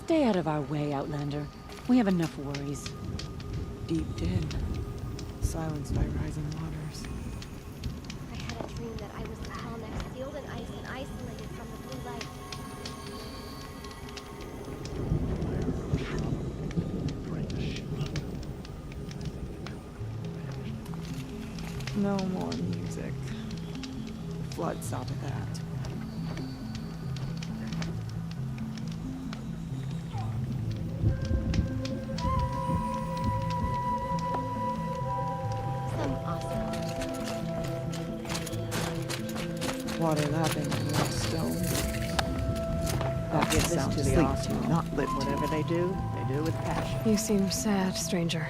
Stay out of our way, Outlander. We have enough worries. Deep din, silenced by rising waters. I had a dream that I was the Tallneck, sealed in ice and isolated from the blue light. No more music. The flood saw to that. Some awesome. Water lapping on rough stone. That Give gives this sound to to the sleep Arsenal. to, not live to. Whatever they do with passion. You seem sad, stranger.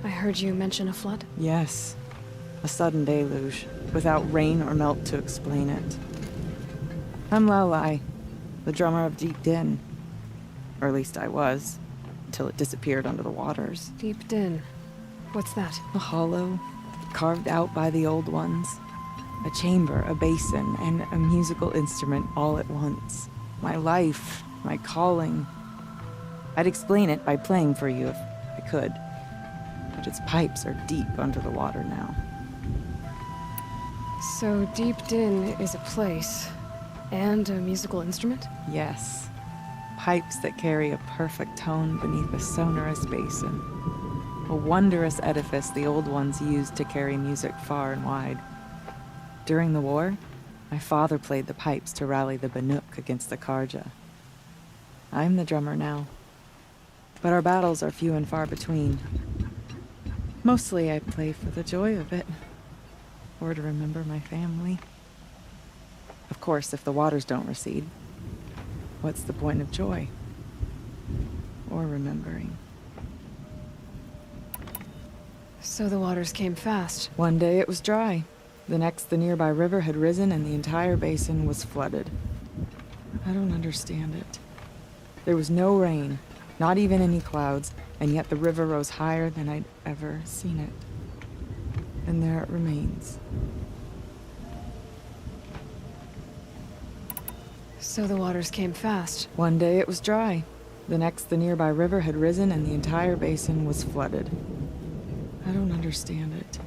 I heard you mention a flood. Yes. A sudden deluge, without rain or melt to explain it. I'm Laolai, the drummer of Deep Din. Or at least I was, until it disappeared under the waters. Deep Din. What's that? A hollow, carved out by the old ones. A chamber, a basin, and a musical instrument all at once. My life, my calling. I'd explain it by playing for you if I could. But its pipes are deep under the water now. So Deep Din is a place and a musical instrument? Yes. Pipes that carry a perfect tone beneath a sonorous basin. A wondrous edifice the old ones used to carry music far and wide. During the war, my father played the pipes to rally the Banuk against the Karja. I'm the drummer now. But our battles are few and far between. Mostly I play for the joy of it. Or to remember my family. Of course, if the waters don't recede, what's the point of joy? Or remembering? So the waters came fast. One day it was dry. The next, the nearby river had risen and the entire basin was flooded. I don't understand it. There was no rain, not even any clouds, and yet the river rose higher than I'd ever seen it. And there it remains. So the waters came fast. One day it was dry. The next, the nearby river had risen and the entire basin was flooded. I don't understand it.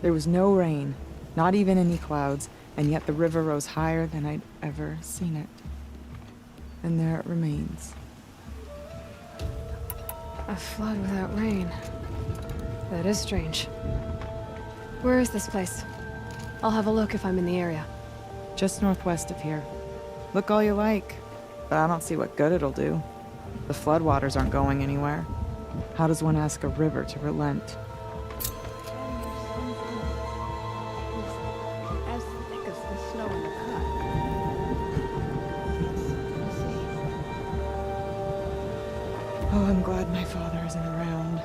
There was no rain, not even any clouds, and yet the river rose higher than I'd ever seen it. And there it remains. A flood without rain. That is strange. Where is this place? I'll have a look if I'm in the area. Just northwest of here. Look all you like, but I don't see what good it'll do. The floodwaters aren't going anywhere. How does one ask a river to relent? As thick as the snow in the cut. Oh, I'm glad my father isn't around.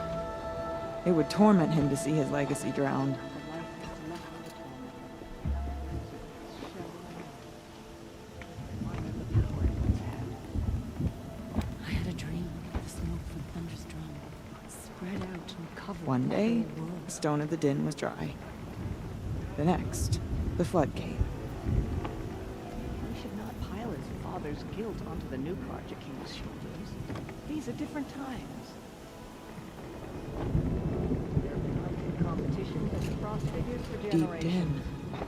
It would torment him to see his legacy drowned. I had a dream. The smoke from Thunder's drum spread out and covered One the day, whole the world. stone of the din was dry. The next, the flood came. We should not pile his father's guilt onto the new Karja King's shoulders. These are different times. There have been competition with the frost figures for Deep generations. din,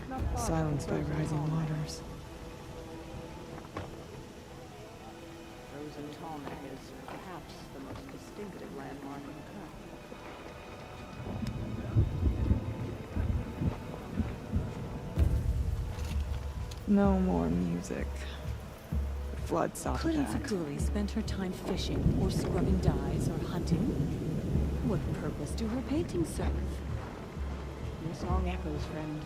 Not far silenced by from Frozen rising Tallneck. waters. Frozen Tallneck is perhaps the most distinctive landmark in the cut. No more music. The flood saw to Couldn't that. Sakuri spend her time fishing or scrubbing dyes or hunting? What purpose do her paintings serve? Your song echoes, friend.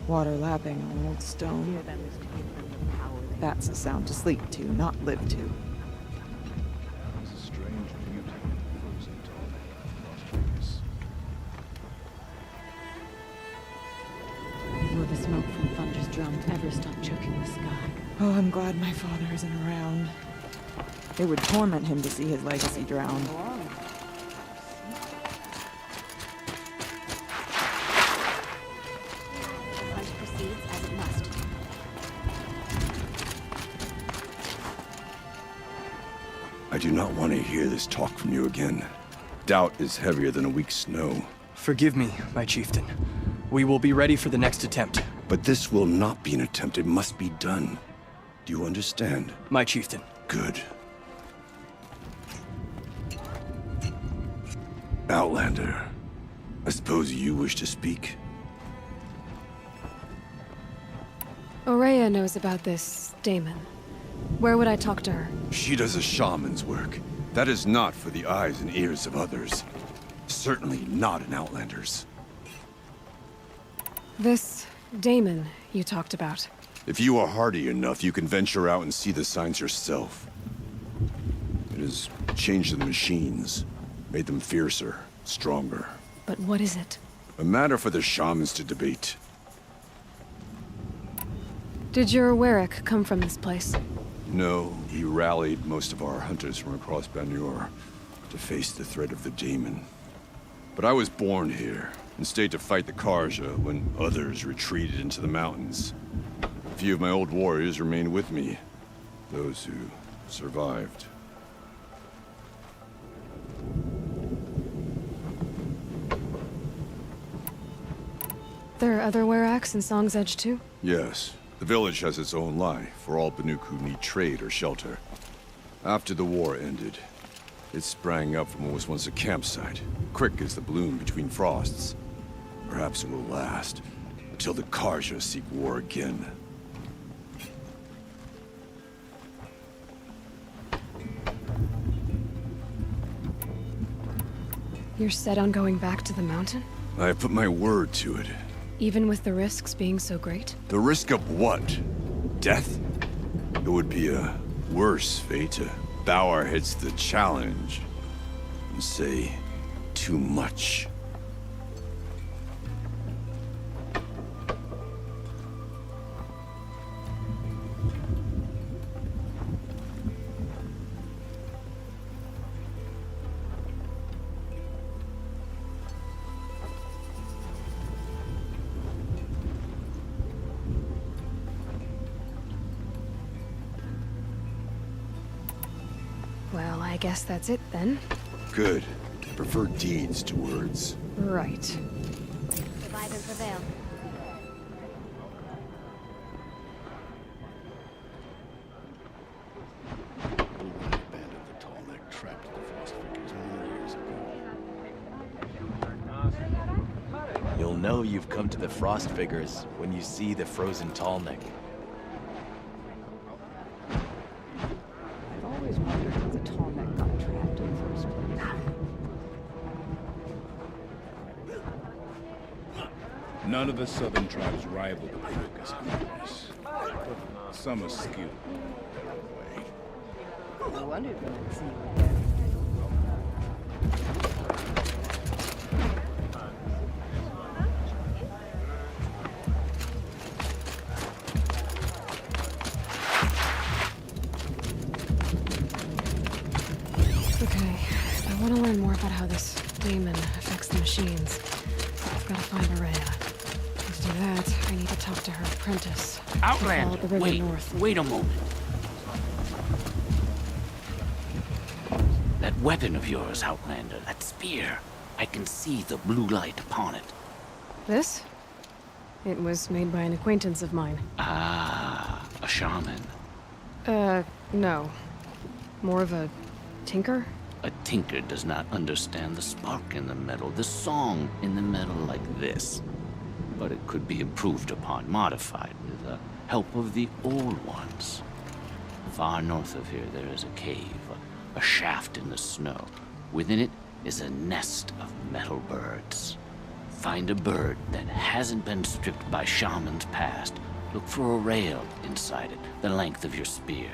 Water lapping on old I stone. fear them is to give them the power they That's a sound to sleep to, not live to. There's a strange beauty in the frozen Tallneck frost figures. Will the smoke from Thunder's drum ever stop choking the sky? Oh, I'm glad my father isn't around. It would torment him to see his legacy drowned. go on. The hunt proceeds as it must. do not want to hear this talk from you again. Doubt is heavier than a week's snow. Forgive me, my chieftain. We will be ready for the next attempt. But this will not be an attempt. It must be done. Do you understand? My chieftain. Good. Outlander, I suppose you wish to speak? Ourea knows about this Damon. Where would I talk to her? She does a shaman's work. That is not for the eyes and ears of others. Certainly not an Outlander's. This Damon you talked about. If you are hardy enough, you can venture out and see the signs yourself. It has changed the machines, made them fiercer, stronger. But what is it? A matter for the shamans to debate. Did your Warwick come from this place? No, he rallied most of our hunters from across Banur to face the threat of the Daemon. But I was born here, and stayed to fight the Karja when others retreated into the mountains. A few of my old warriors remained with me, those who survived. There are other Weraks in Song's Edge too? Yes. The village has its own life for all Banuk who need trade or shelter. After the war ended, it sprang up from what was once a campsite, quick as the bloom between frosts. Perhaps it will last, until the Karja seek war again. You're set on going back to the mountain? I have put my word to it. Even with the risks being so great? The risk of what? Death? It would be a worse fate to bow our heads to the challenge and say too much. Well, I guess that's it then. Good. I prefer deeds to words. Right. Survive and prevail. Blue Light Band of the Tallneck trapped the Frost Figures many years ago. You'll know you've come to the Frost Figures when you see the frozen Tallneck. I've always wondered how the Tallneck got trapped in the first place. None of the southern tribes rival the Banuk's armies, but some are skilled in their way. I wondered when I'd see you again. Okay, I want to learn more about how this Damon affects the machines. I've got to find Ourea. To do that, I need to talk to her apprentice. Who Outlander, followed the river wait, north. wait a moment. That weapon of yours, Outlander, that spear. I can see the blue light upon it. This? It was made by an acquaintance of mine. Ah, a shaman. No. More of a tinker? A tinker does not understand the spark in the metal, the song in the metal like this. But it could be improved upon, modified, with the help of the old ones. Far north of here there is a cave, a shaft in the snow. Within it is a nest of metal birds. Find a bird that hasn't been stripped by shamans past. Look for a rail inside it, the length of your spear.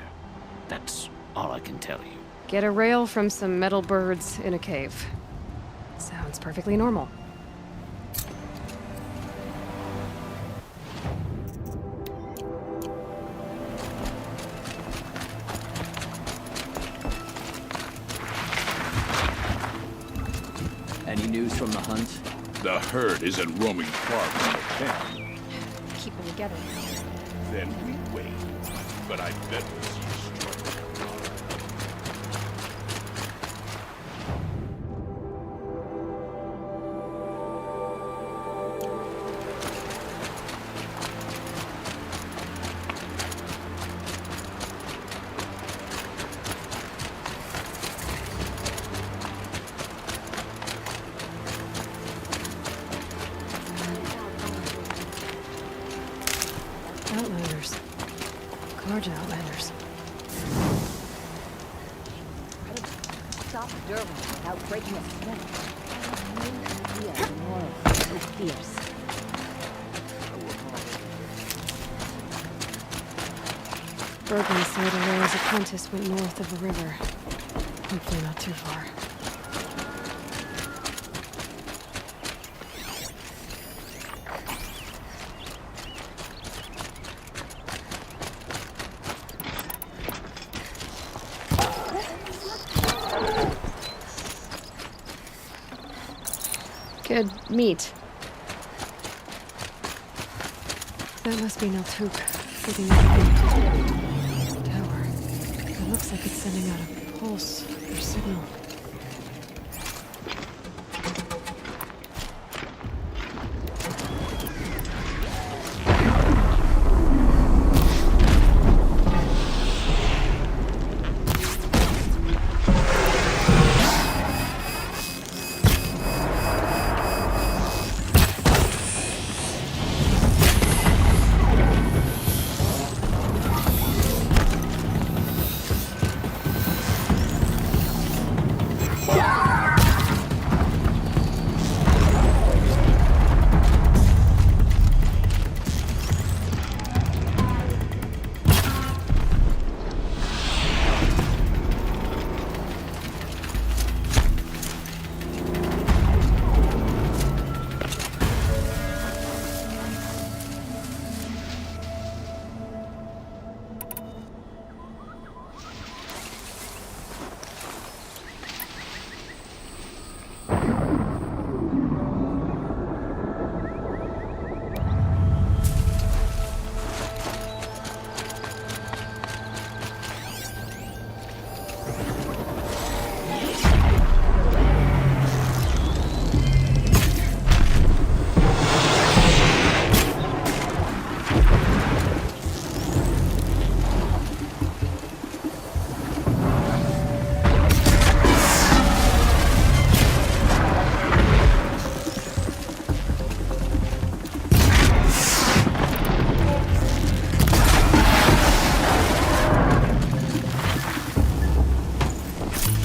That's all I can tell you. Get a rail from some metal birds in a cave. Sounds perfectly normal. Any news from the hunt? The herd isn't roaming far from the camp. Keep them together. Then we wait. But I bet we'll see you strike. Outlanders. Carja Outlanders. Stop Durban without breaking a sweat. Yeah, moral, so fierce. Bergman said Aurora's apprentice went north of the river. Hopefully not too far. Good meat. That must be Naltuk, giving up the tower. It looks like it's sending out a pulse or signal.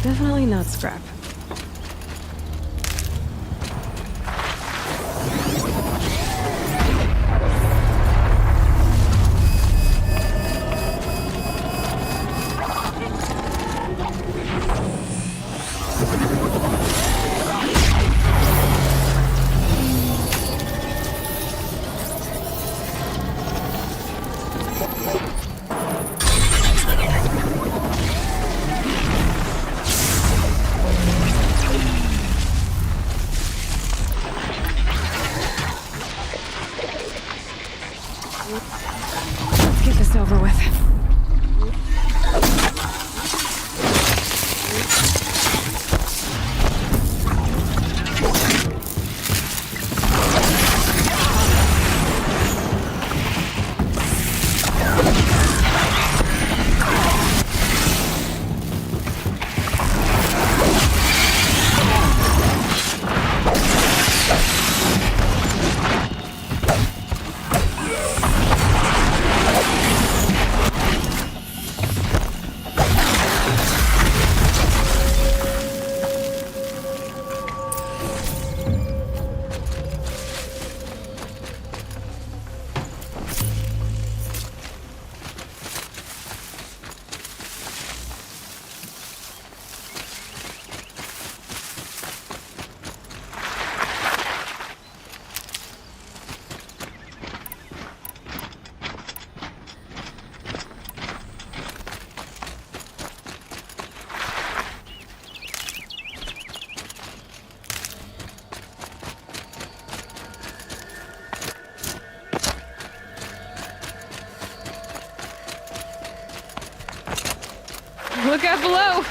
Definitely not scrap. Let's get this over with. Look out below!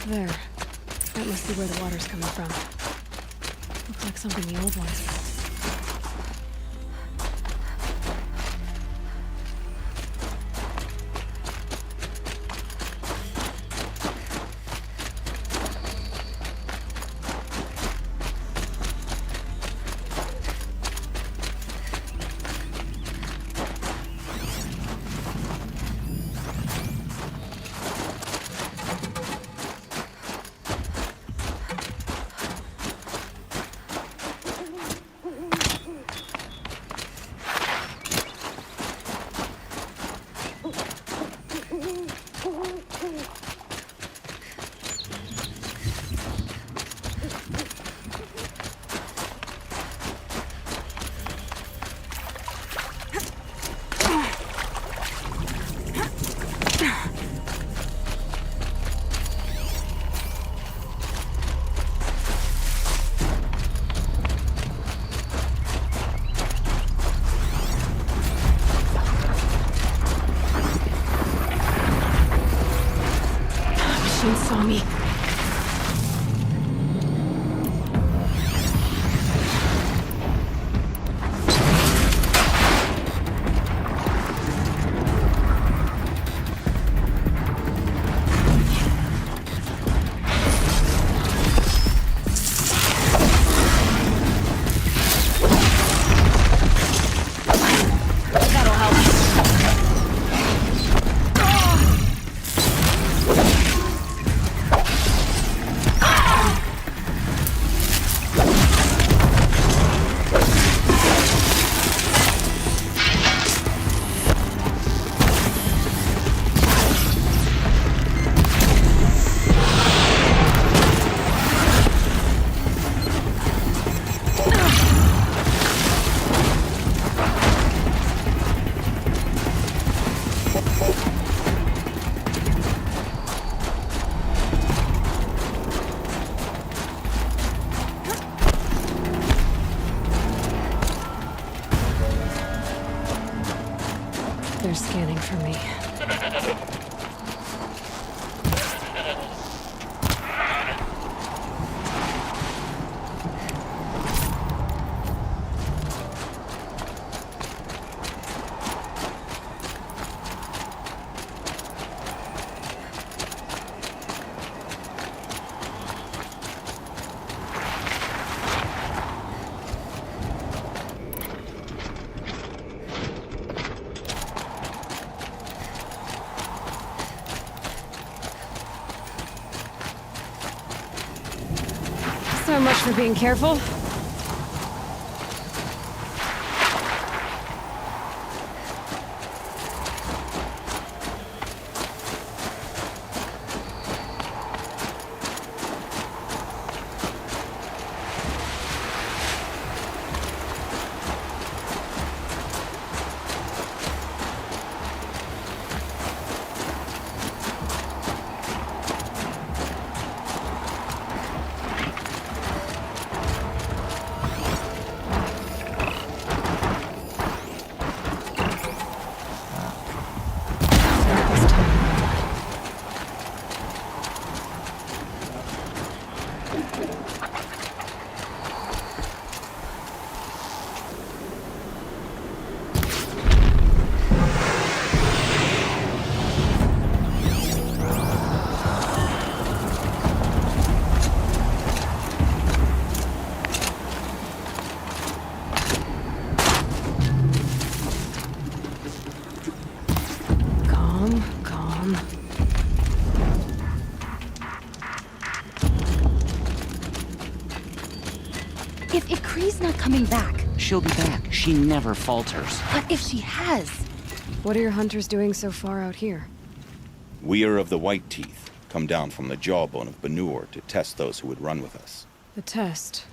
There. That must be where the water's coming from. Looks like something the old ones built. Machine saw me. They're scanning for me. So much for being careful. If Kree's not coming back, She'll be back. She never falters. but if she has... What are your hunters doing so far out here? We are of the White Teeth, come down from the jawbone of Banur to test those who would run with us. The test?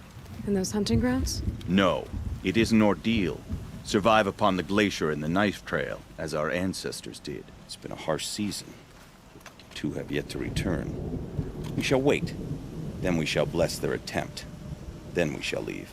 In those hunting grounds? No, it is an ordeal. Survive upon the glacier and the knife trail, as our ancestors did. It's been a harsh season. Two have yet to return. We shall wait. Then we shall bless their attempt. Then we shall leave.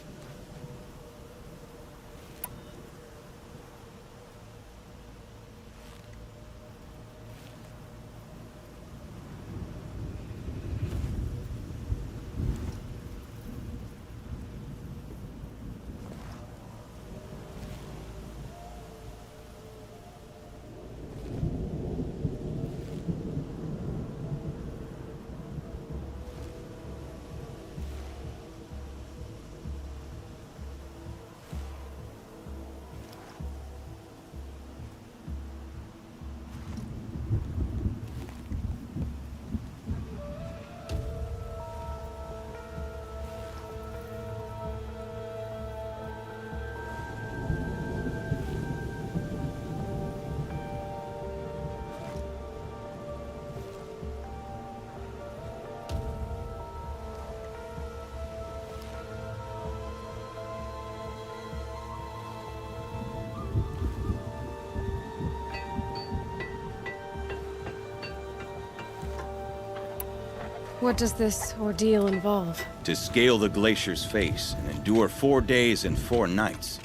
What does this ordeal involve? To scale the glacier's face and endure 4 days and 4 nights,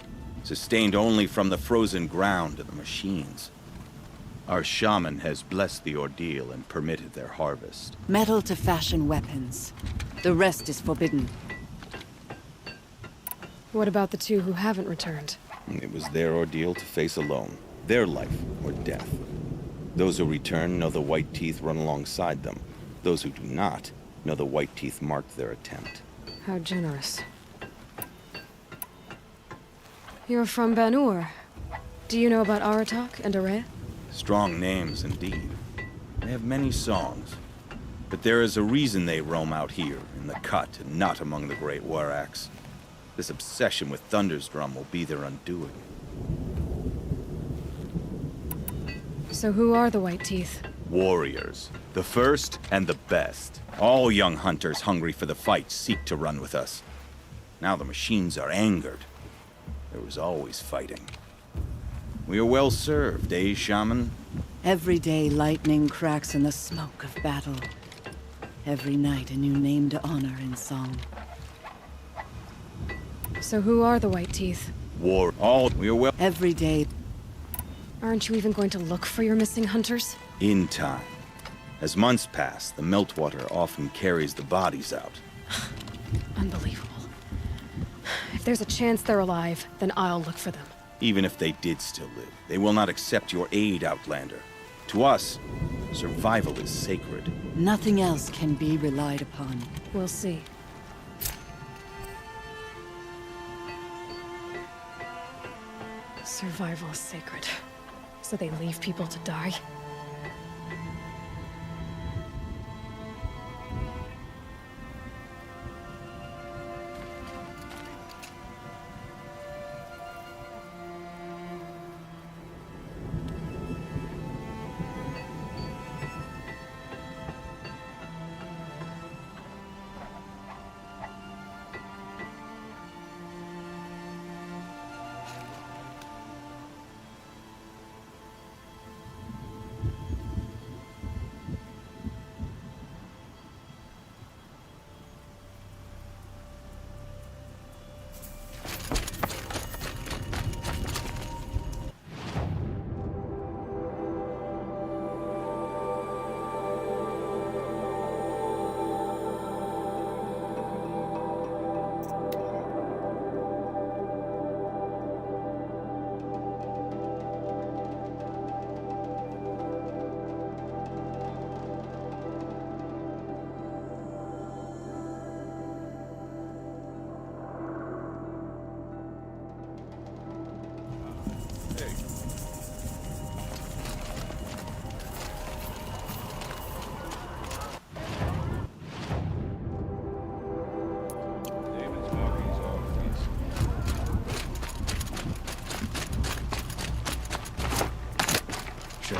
sustained only from the frozen ground of the machines. Our shaman has blessed the ordeal and permitted their harvest. Metal to fashion weapons. The rest is forbidden. What about the two who haven't returned? It was their ordeal to face alone, their life or death. Those who return know the White Teeth run alongside them. Those who do not know the White Teeth marked their attempt. How generous. You're from Banur. Do you know about Aratak and Areya? Strong names indeed. They have many songs. But there is a reason they roam out here, in the cut, and not among the great Waraks. This obsession with Thundersdrum will be their undoing. So who are the White Teeth? Warriors. The first and the best. All young hunters hungry for the fight seek to run with us. Now the machines are angered. There was always fighting. We are well served, eh, Shaman? Every day lightning cracks in the smoke of battle. Every night a new name to honor in song. So who are the White Teeth? War. All. We are well. Every day. Aren't you even going to look for your missing hunters? In time. As months pass, the meltwater often carries the bodies out. Unbelievable. If there's a chance they're alive, then I'll look for them. Even if they did still live, they will not accept your aid, Outlander. To us, survival is sacred. Nothing else can be relied upon. We'll see. Survival is sacred. So they leave people to die?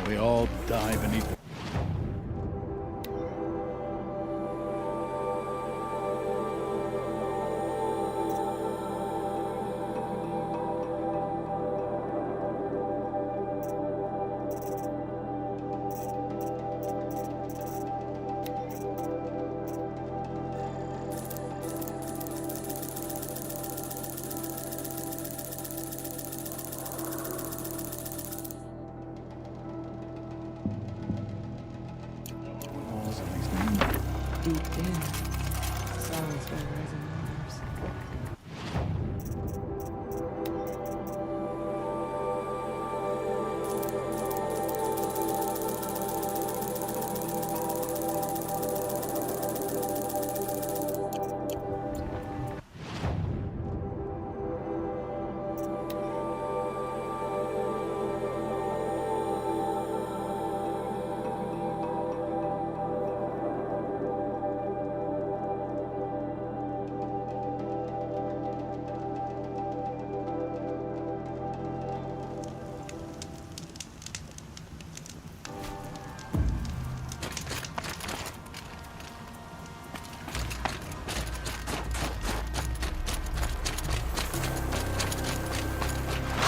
We all die beneath it. Deep in, songs by rising waters.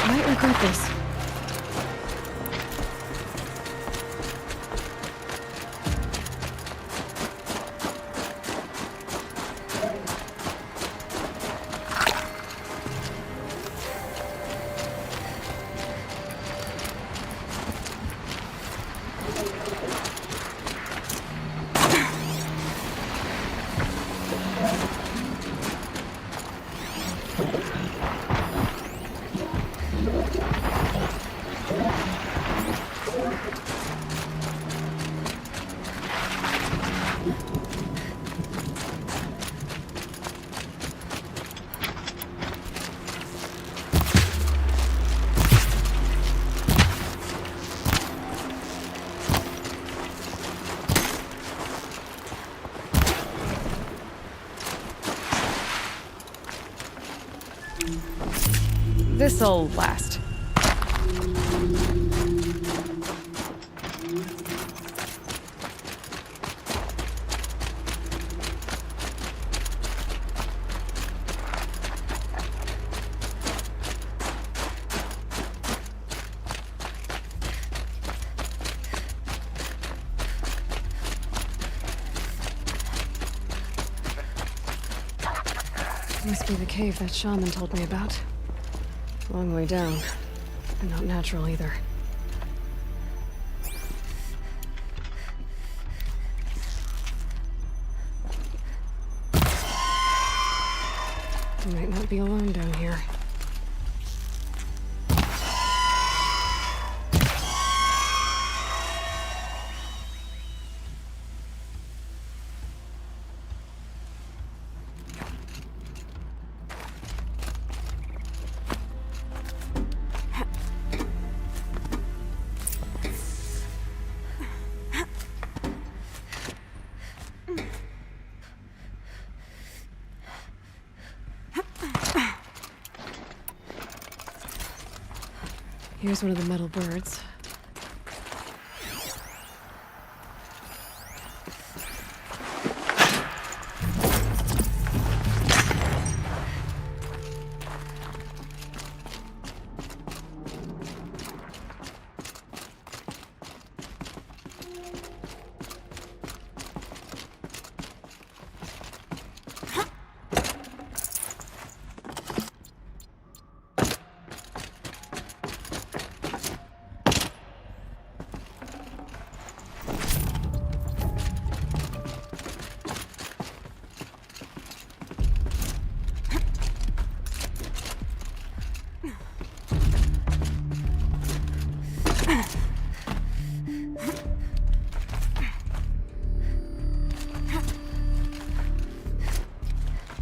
I might regret this. This'll last. Must be the cave that shaman told me about. Long way down. And not natural either. I might not be alone down here. Here's one of the metal birds.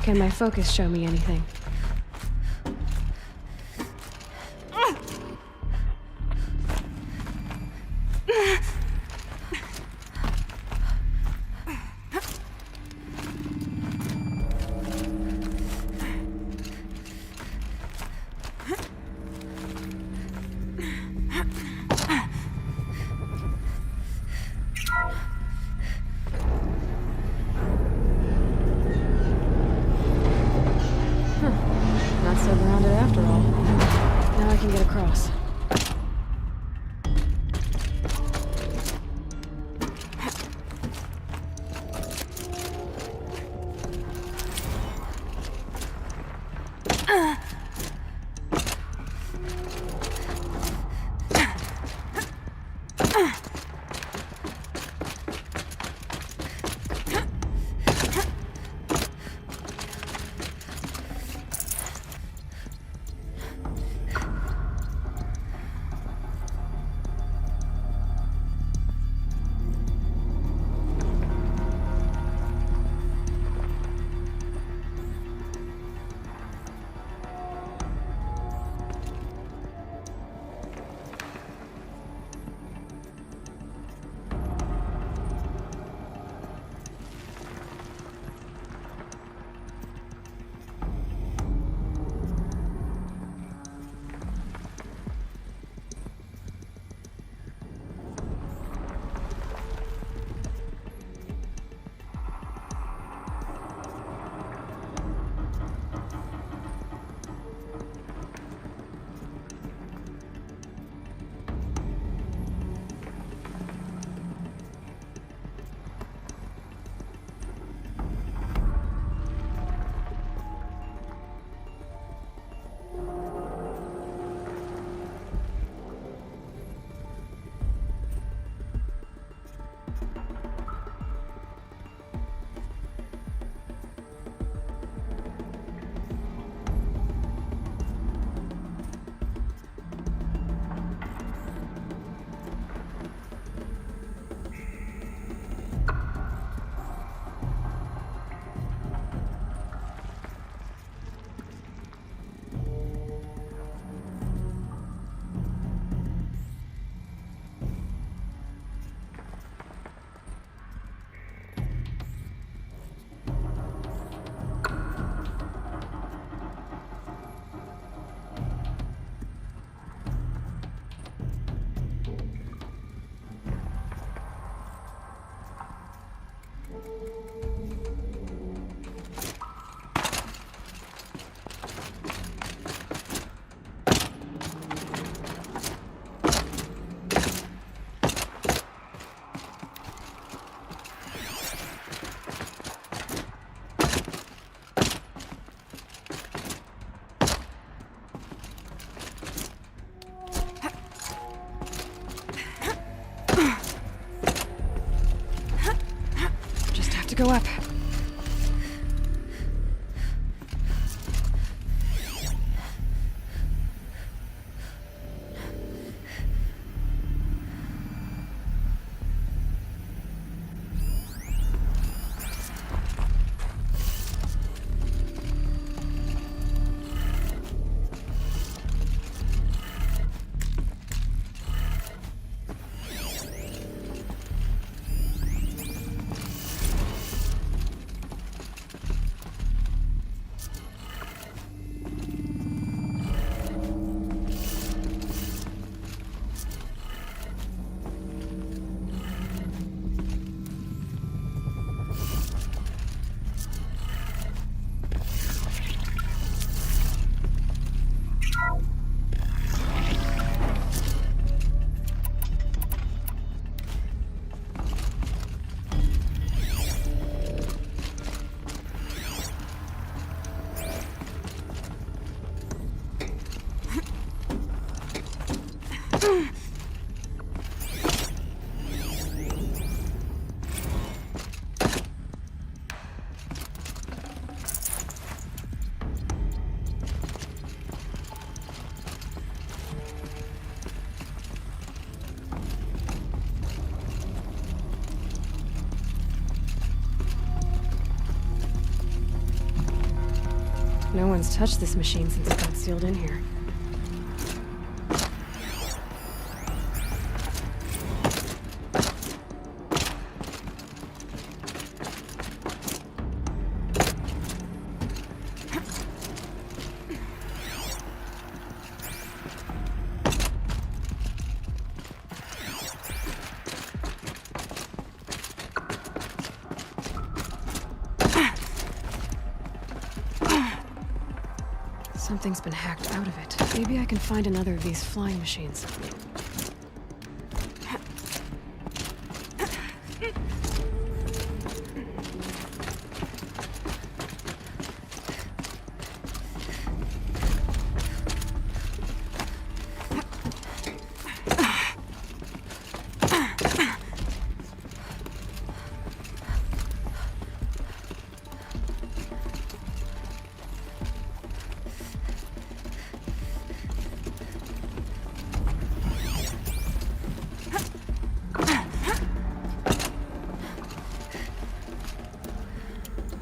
Can my focus show me anything? Just have to go up. No one's touched this machine since it got sealed in here. Something's been hacked out of it. Maybe I can find another of these flying machines.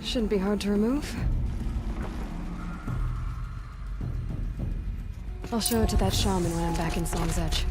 Shouldn't be hard to remove. I'll show it to that shaman when I'm back in Song's Edge.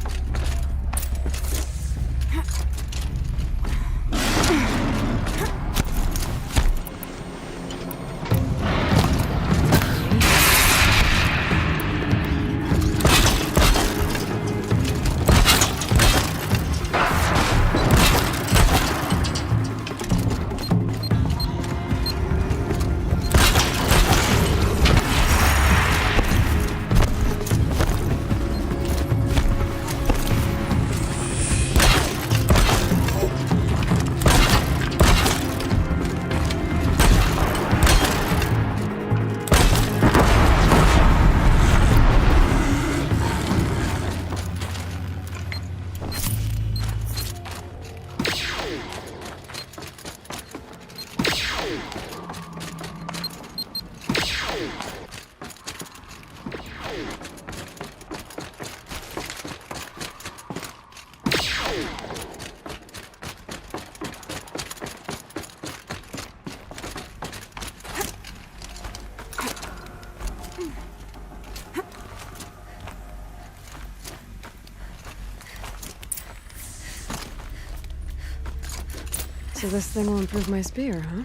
So this thing will improve my spear, huh?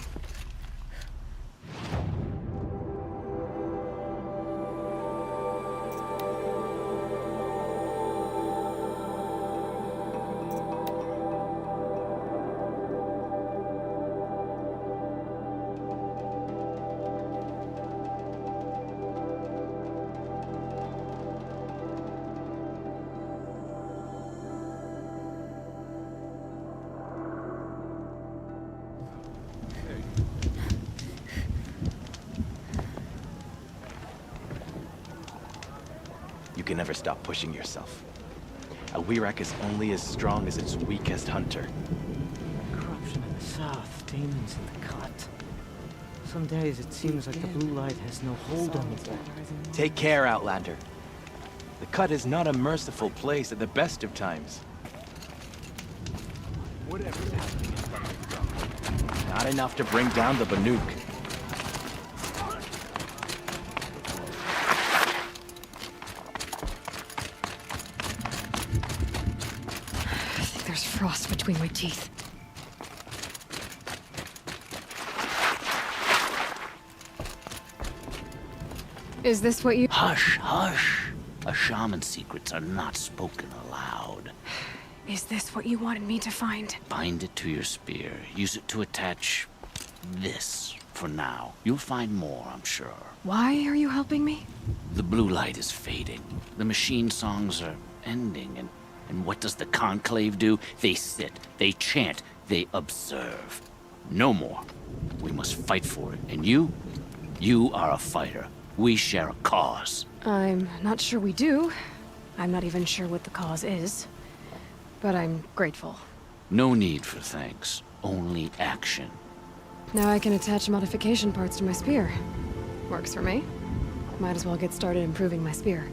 can never stop pushing yourself. A Werak is only as strong as its weakest hunter. Corruption in the south, demons in the cut. Some days it seems like the blue light has no hold on me. Take care, Outlander. The cut is not a merciful place at the best of times. Whatever's happening in front of you. Not enough to bring down the Banuk. I think there's frost between my teeth. Is this what you— Hush, hush. A shaman's secrets are not spoken aloud. Is this what you wanted me to find? Bind it to your spear. Use it to attach this for now. You'll find more, I'm sure. Why are you helping me? The blue light is fading. The machine songs are ending, and what does the Conclave do? They sit, they chant, they observe. No more. We must fight for it. And you are a fighter. We share a cause. I'm not sure we do. I'm not even sure what the cause is. But I'm grateful. No need for thanks. Only action. Now I can attach modification parts to my spear. Works for me. Might as well get started improving my spear.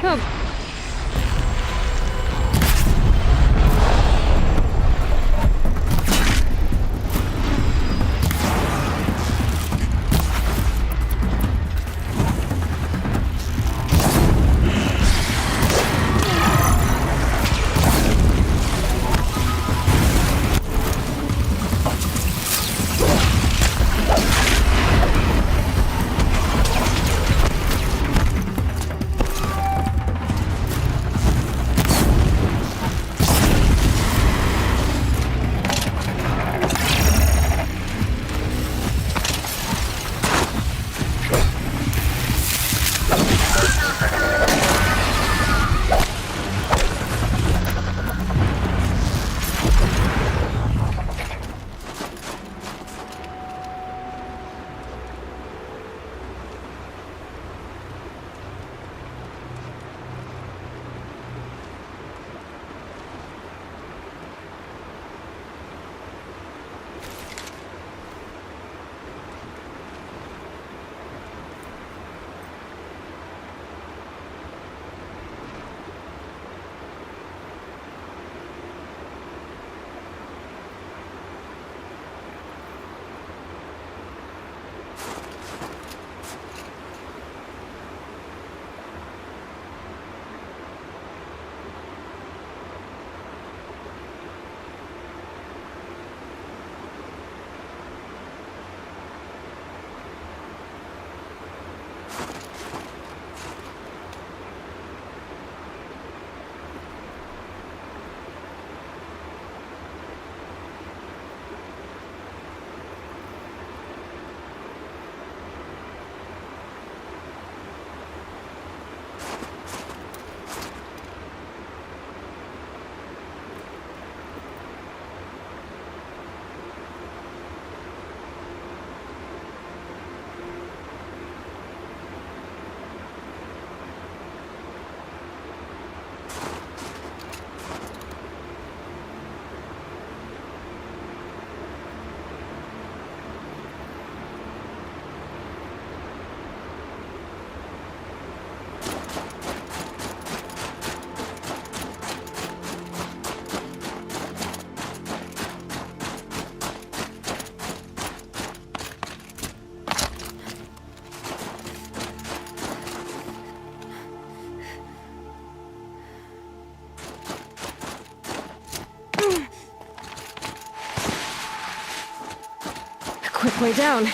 Come. Quick way down.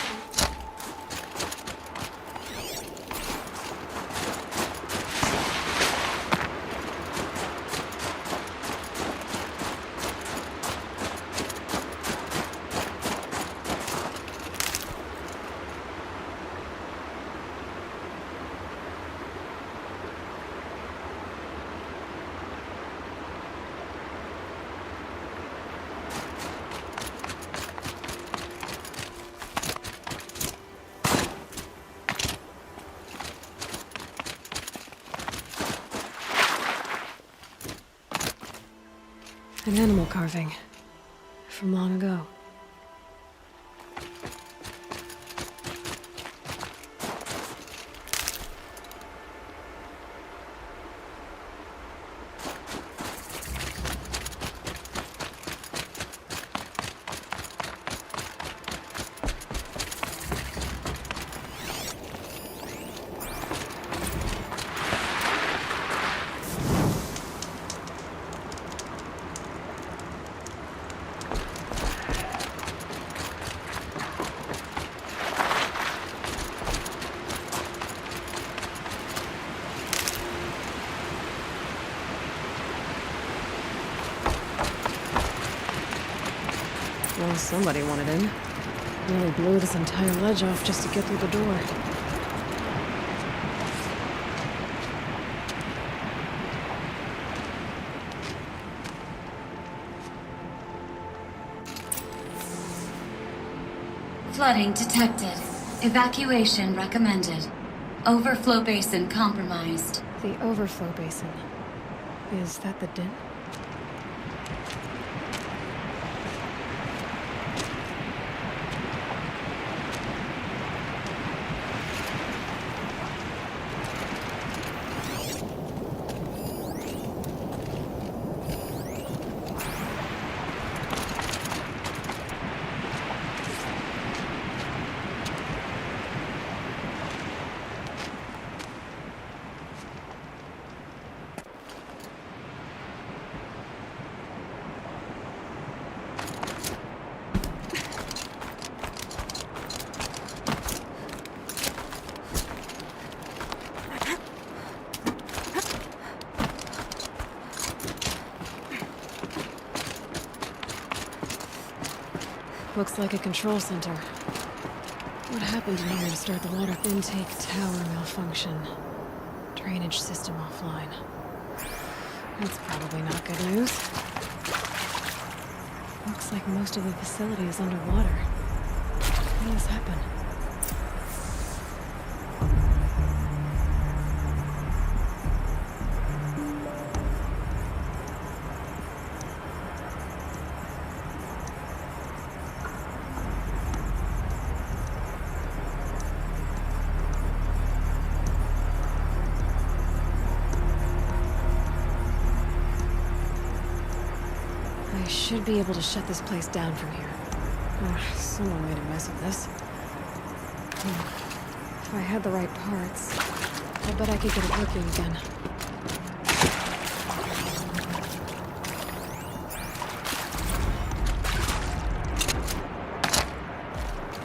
An animal carving from long ago. Well, somebody wanted in. Really blew this entire ledge off just to get through the door. Flooding detected. Evacuation recommended. Overflow basin compromised. The overflow basin. Is that the den? Looks like a control center. What happened in here to start the water intake tower malfunction? Drainage system offline. That's probably not good news. Looks like most of the facility is underwater. How did this happen? I should be able to shut this place down from here. Someone made a mess of this. If I had the right parts, I bet I could get it working again.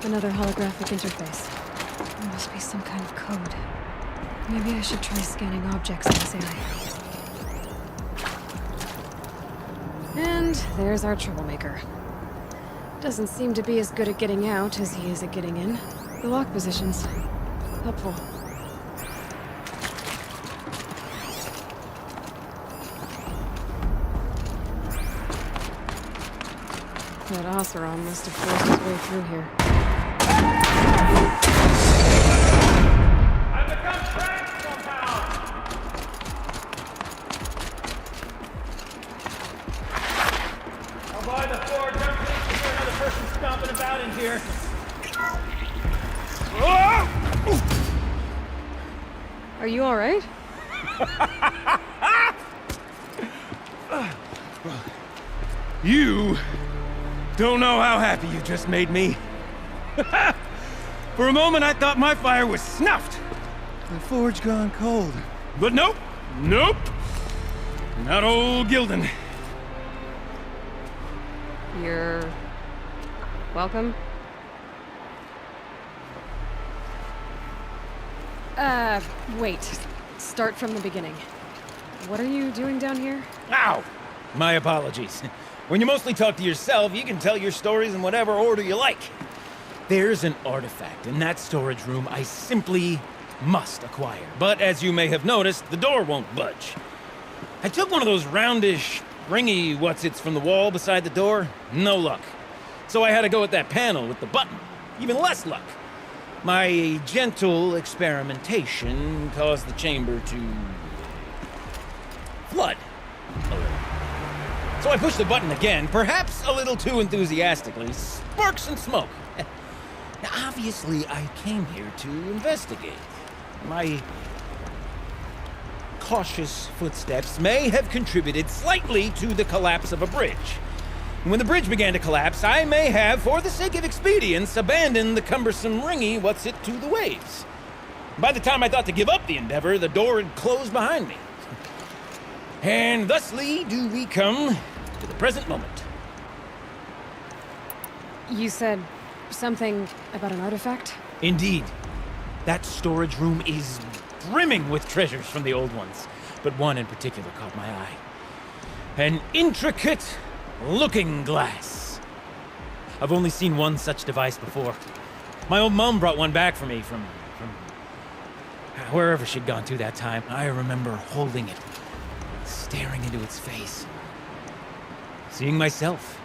Another holographic interface. There must be some kind of code. Maybe I should try scanning objects in this area. And there's our troublemaker. Doesn't seem to be as good at getting out as he is at getting in. The lock positions. Helpful. That Oseram must have forced his way through here. I've become trapped somehow! I'll buy the floor jumping to hear another person stomping about in here. Are you alright? You don't know how happy you just made me. For a moment, I thought my fire was snuffed. The forge gone cold. But nope, nope. Not old Gildan. You're... welcome? Wait. Start from the beginning. What are you doing down here? Ow! My apologies. When you mostly talk to yourself, you can tell your stories in whatever order you like. There's an artifact in that storage room I simply must acquire. But as you may have noticed, the door won't budge. I took one of those roundish, ringy what's-its from the wall beside the door. No luck. So I had to go with that panel with the button. Even less luck. My gentle experimentation caused the chamber to flood a little. So I pushed the button again, perhaps a little too enthusiastically. Sparks and smoke. Now, obviously, I came here to investigate. My cautious footsteps may have contributed slightly to the collapse of a bridge. When the bridge began to collapse, I may have, for the sake of expedience, abandoned the cumbersome ringy what's-it to the waves. By the time I thought to give up the endeavor, the door had closed behind me. And thusly do we come to the present moment. You said something about an artifact? Indeed. That storage room is brimming with treasures from the old ones, but one in particular caught my eye. An intricate looking glass. I've only seen one such device before. My old mom brought one back for me from wherever she'd gone to that time. I remember holding it, staring into its face, seeing myself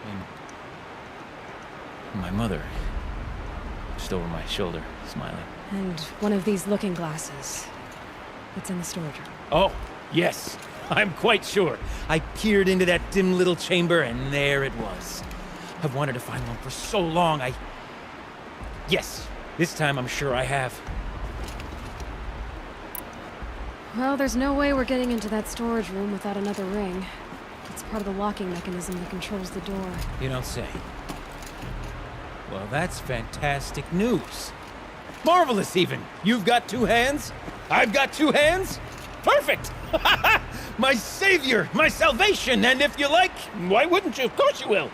and my mother just over my shoulder, smiling. And one of these looking glasses. It's in the storage room. Oh, yes. I'm quite sure. I peered into that dim little chamber, and there it was. I've wanted to find one for so long, Yes, this time I'm sure I have. Well, there's no way we're getting into that storage room without another ring. It's part of the locking mechanism that controls the door. You don't say. Well, that's fantastic news. Marvelous, even. You've got two hands. I've got two hands. Perfect! My savior, my salvation, and if you like, why wouldn't you? Of course you will.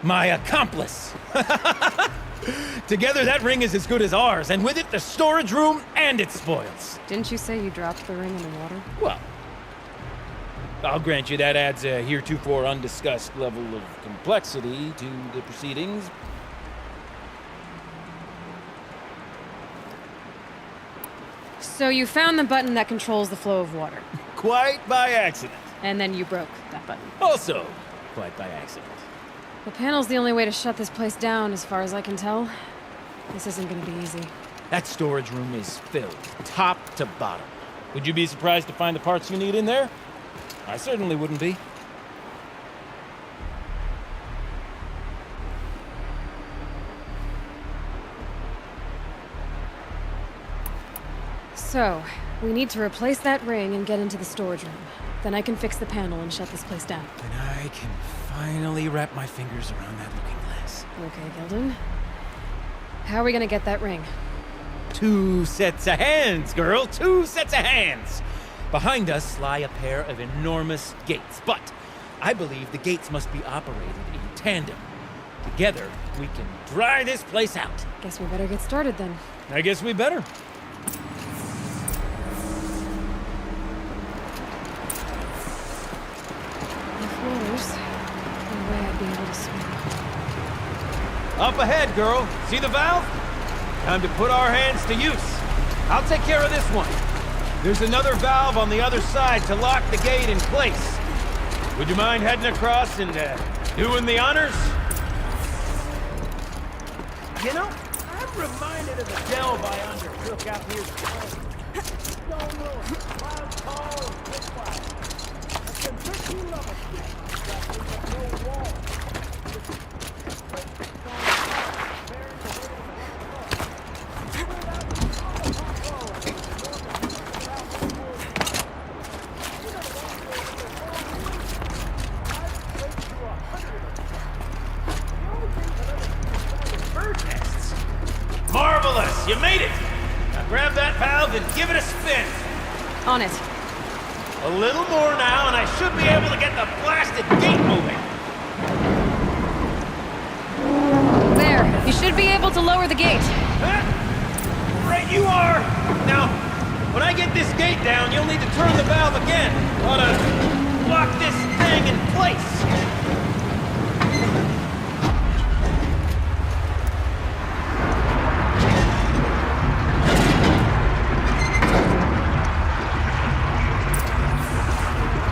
My accomplice. Together, that ring is as good as ours, and with it, the storage room and its spoils. Didn't you say you dropped the ring in the water? Well, I'll grant you that adds a heretofore undiscussed level of complexity to the proceedings. So you found the button that controls the flow of water. Quite by accident. And then you broke that button. Also, quite by accident. The panel's the only way to shut this place down, as far as I can tell. This isn't gonna be easy. That storage room is filled, top to bottom. Would you be surprised to find the parts you need in there? I certainly wouldn't be. So, we need to replace that ring and get into the storage room. Then I can fix the panel and shut this place down. And I can finally wrap my fingers around that looking glass. Okay, Gilden. How are we gonna get that ring? 2 sets of hands, girl! 2 sets of hands! Behind us lie a pair of enormous gates, but I believe the gates must be operated in tandem. Together, we can dry this place out. Guess we better get started then. I guess we better. Up ahead, girl. See the valve? Time to put our hands to use. I'll take care of this one. There's another valve on the other side to lock the gate in place. Would you mind heading across and doing the honors? You know, I'm reminded of the delve I undertook out here. Stone Road, wild tall, big fire. That's been pretty level. Got no wall. Marvelous! You made it! Now grab that valve and give it a spin. On it. A little more now, and I should be able to get the blasted gate moving. There. You should be able to lower the gate. Huh? Right you are! Now, when I get this gate down, you'll need to turn the valve again. Ought to lock this thing in place.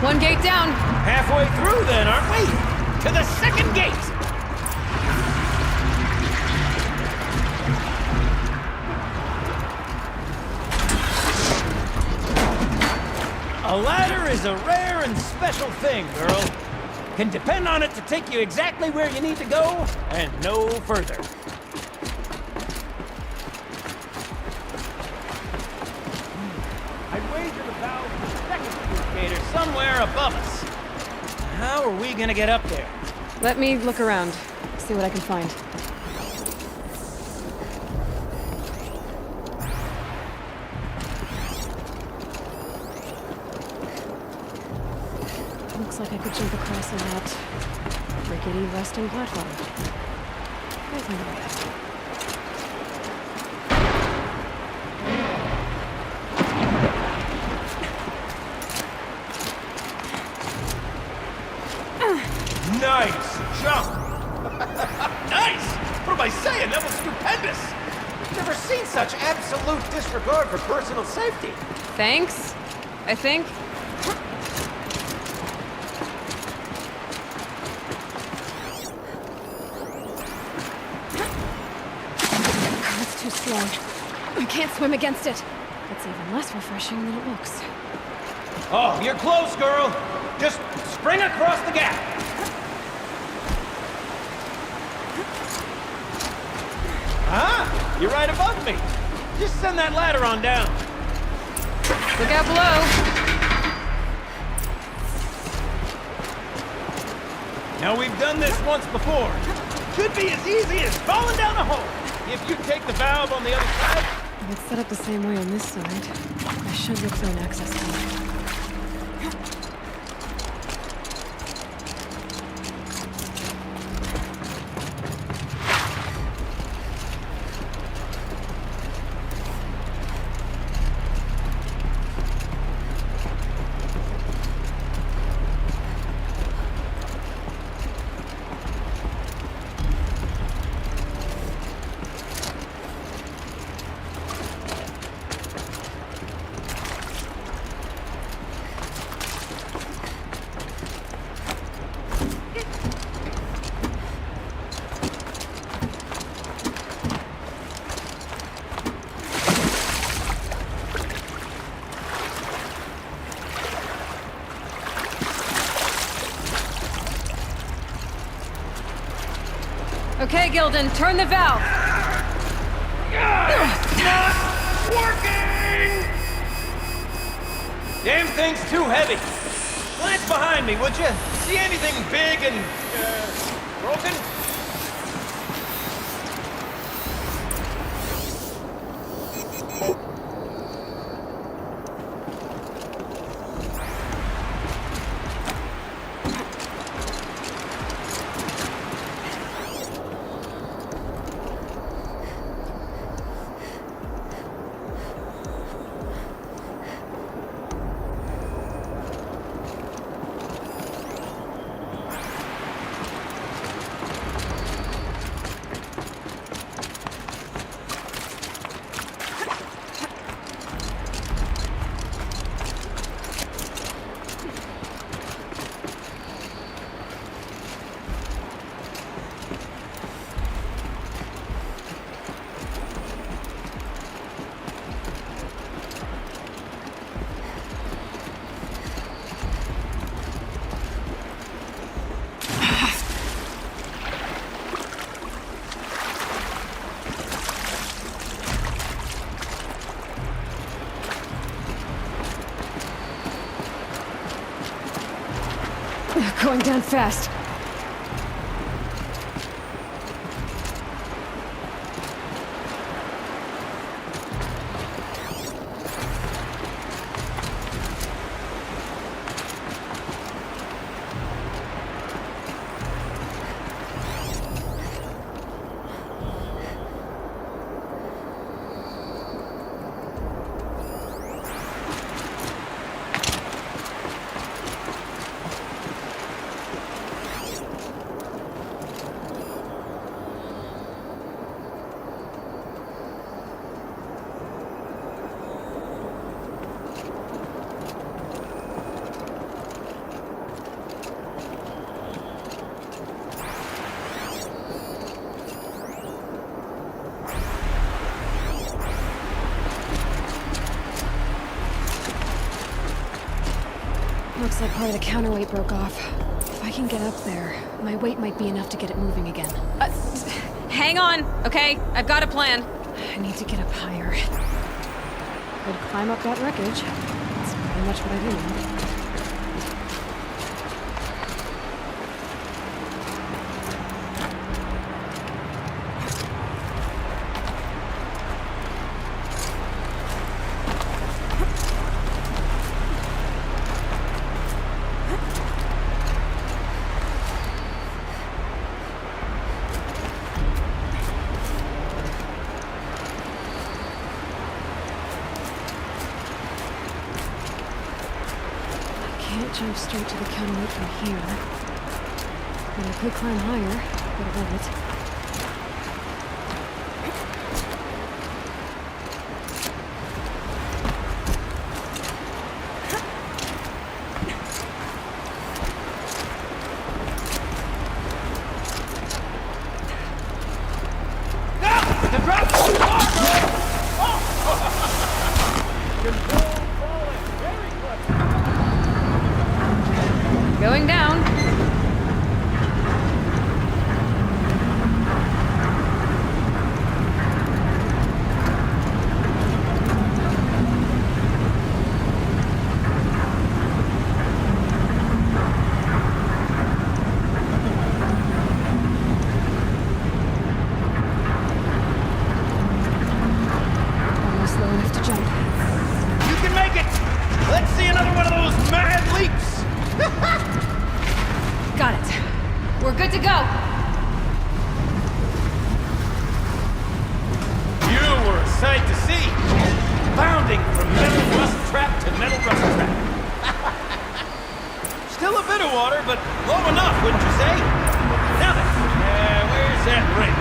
One gate down. Halfway through then, aren't we? To the second gate! A ladder is a rare and special thing, girl. Can depend on it to take you exactly where you need to go, and no further. I'd wager the valve is the second communicator somewhere above us. How are we gonna get up there? Let me look around. See what I can find. Looks like I could jump across on that rickety resting platform. Right on the way up. Nice jump! Nice! What am I saying? That was stupendous! I've never seen such absolute disregard for personal safety. Thanks, I think. That's too slow. I can't swim against it. It's even less refreshing than it looks. Oh, you're close, girl! Just spring across the gap! Ah! You're right above me! Just send that ladder on down. Look out below! Now, we've done this once before. Could be as easy as falling down a hole. If you take the valve on the other side... If it's set up the same way on this side, I should look for an access point. Okay, Gildan, turn the valve. Not working! Damn thing's too heavy. Glance behind me, would you? See anything big and, broken? Going down fast. Looks like part of the counterweight broke off. If I can get up there, my weight might be enough to get it moving again. Hang on, okay? I've got a plan. I need to get up higher. Could climb up that wreckage. That's pretty much what I do now. Jump straight to the counterweight from here. But I could climb higher, get above it. Going down. Almost low enough to jump. You can make it! Let's see another one of those mad leaps! Got it. We're good to go. You were a sight to see. Bounding from metal rust trap to metal rust trap. Still a bit of water, but low enough, wouldn't you say? Now then, where's that ring?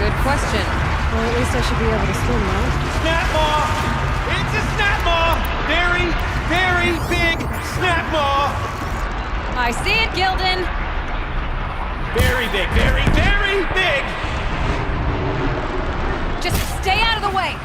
Good question. Well, at least I should be able to swim now. Snap maw! It's a snap maw! Very, very big snap maw! I see it, Gildan. Very big, very, very big! Just stay out of the way.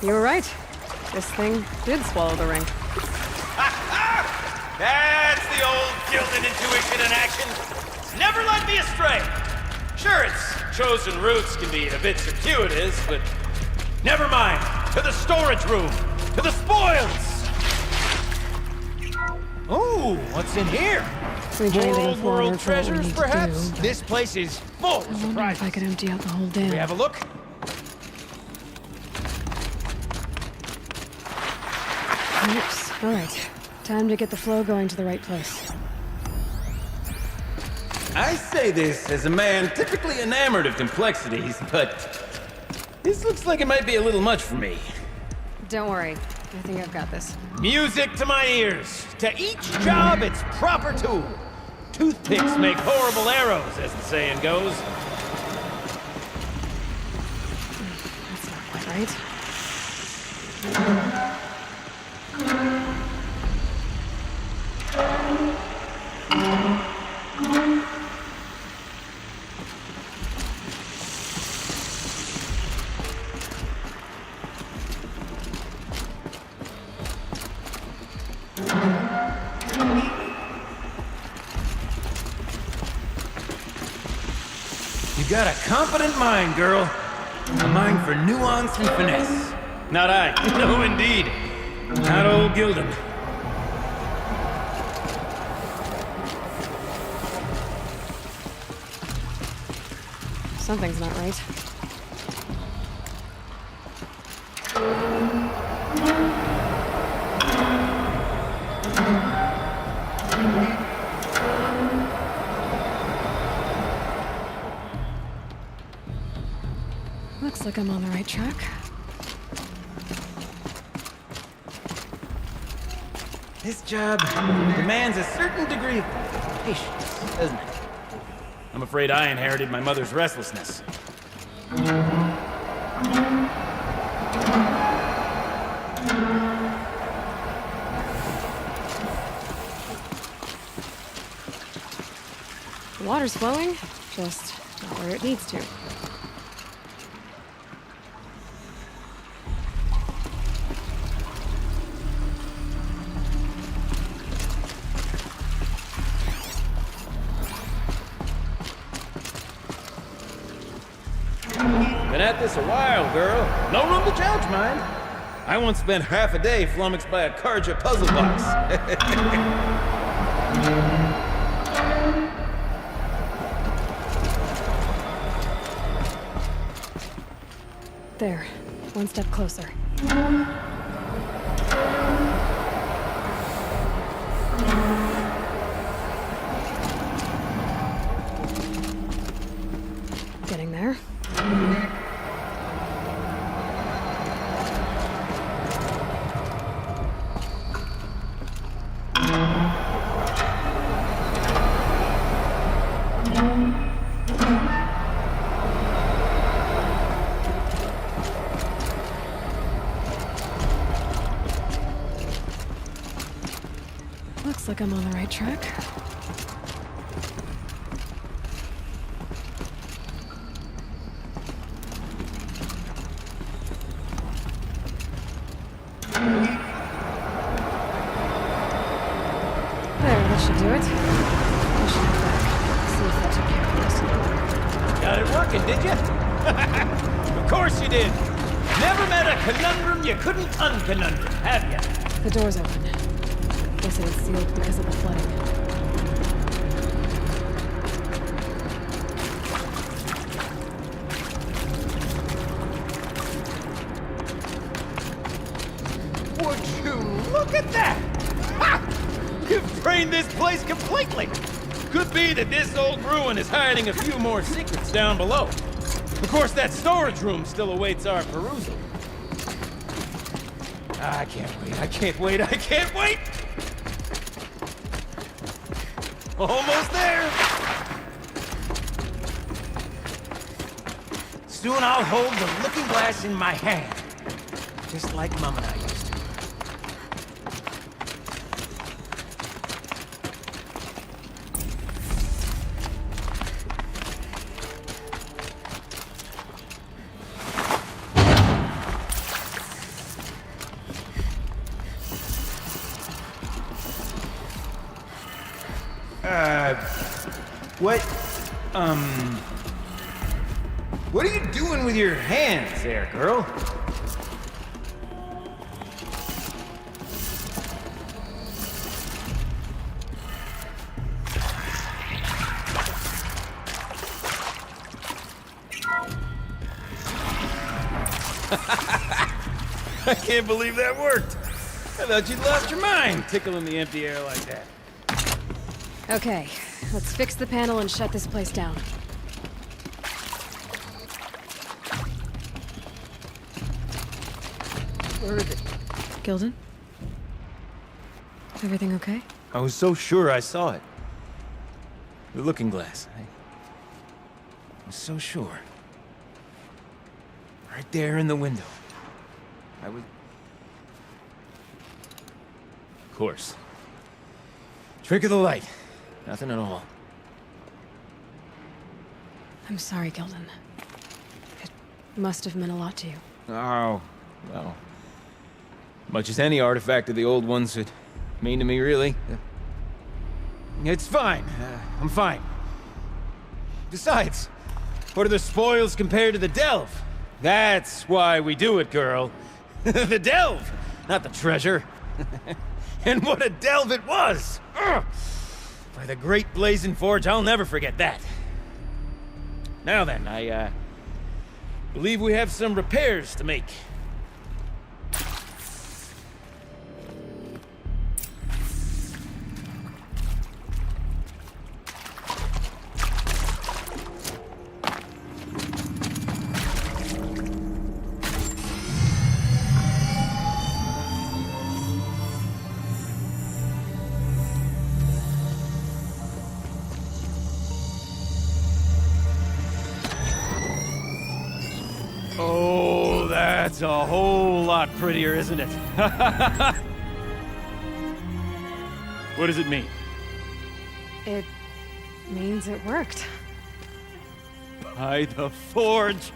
You were right. This thing did swallow the ring. That's the old Gildan intuition in action. It's never led me astray. Sure, its chosen routes can be a bit circuitous, but never mind. To the storage room. To the spoils. Ooh, what's in here? We drained More enough old water world for what we treasures, need to perhaps? do, but This place is full of I wonder if surprises. I could empty out the whole dam. We have a look? Oops. All right. Time to get the flow going to the right place. I say this as a man typically enamored of complexities, but this looks like it might be a little much for me. Don't worry. I think I've got this. Music to my ears. To each job, its proper tool. Toothpicks make horrible arrows, as the saying goes. That's not quite right. You got a competent mind, girl. A mind for nuance and finesse. Not I. No, indeed. Not old Gildan. Something's not right. Looks like I'm on the right track. This job demands a certain degree of patience, doesn't it? I'm afraid I inherited my mother's restlessness. The water's flowing, just not where it needs to. Been at this a while, girl. No room to judge, mind. I once spent half a day flummoxed by a Karja puzzle box. There, one step closer. Getting there. Looks like I'm on the right track. There, that should do it. I should head back. See if that took care of the rest of the water. Got it working, did you? Of course you did. Never met a conundrum you couldn't unconundrum, have ya? The door's open. Guess it was sealed because of the flooding. Would you look at that? Ha! You've drained this place completely. Could be that this old ruin is hiding a few more secrets down below. Of course, that storage room still awaits our perusal. I can't wait, I can't wait, I can't wait! Almost there! Soon I'll hold the looking glass in my hand. Just like Mom and I used to. What are you doing with your hands there, girl? I can't believe that worked. I thought you'd lost your mind, tickling the empty air like that. Okay, let's fix the panel and shut this place down. Where is it? Gilden? Everything okay? I was so sure I saw it. The looking glass. I was so sure. Right there in the window. I was... Of course. Trick of the light. Nothing at all. I'm sorry, Gilden. It must have meant a lot to you. Oh, well. Much as any artifact of the old ones would mean to me, really. It's fine. I'm fine. Besides, what are the spoils compared to the delve? That's why we do it, girl. The delve, not the treasure. And what a delve it was! Ugh. By the Great Blazing Forge, I'll never forget that. Now then, I believe we have some repairs to make. Oh, that's a whole lot prettier, isn't it? What does it mean? It means it worked. By the forge.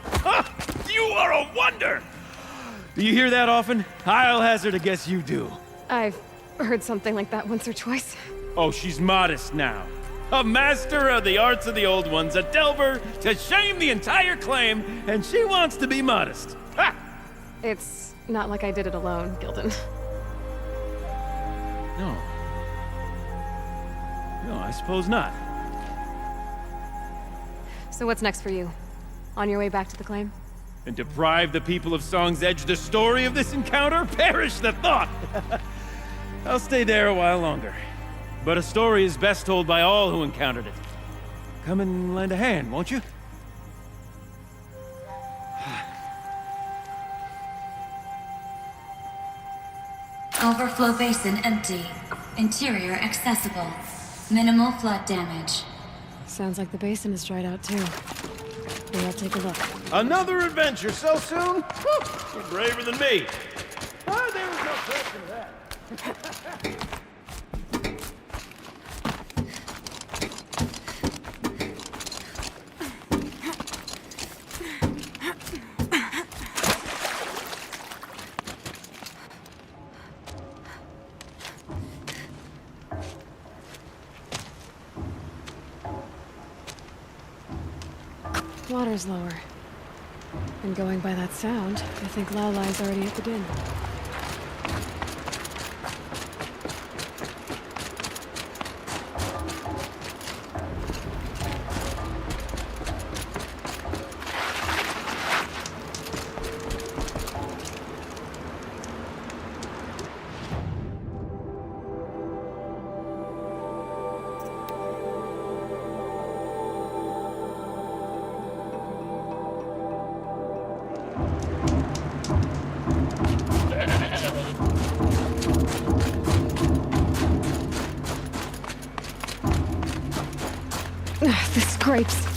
You are a wonder! Do you hear that often? I'll hazard a guess you do. I've heard something like that once or twice. Oh, she's modest now. A master of the arts of the old ones, a delver to shame the entire claim, and she wants to be modest. Ha! It's not like I did it alone, Gilden. No. No, I suppose not. So what's next for you? On your way back to the claim? And deprive the people of Song's Edge the story of this encounter? Perish the thought! I'll stay there a while longer. But a story is best told by all who encountered it. Come and lend a hand, won't you? Overflow basin empty. Interior accessible. Minimal flood damage. Sounds like the basin is dried out too. Maybe I'll take a look. Another adventure so soon? Whew, you're braver than me. Ah, there was no question of that. Water's lower. And going by that sound, I think Laolai's already at the din. This scrapes.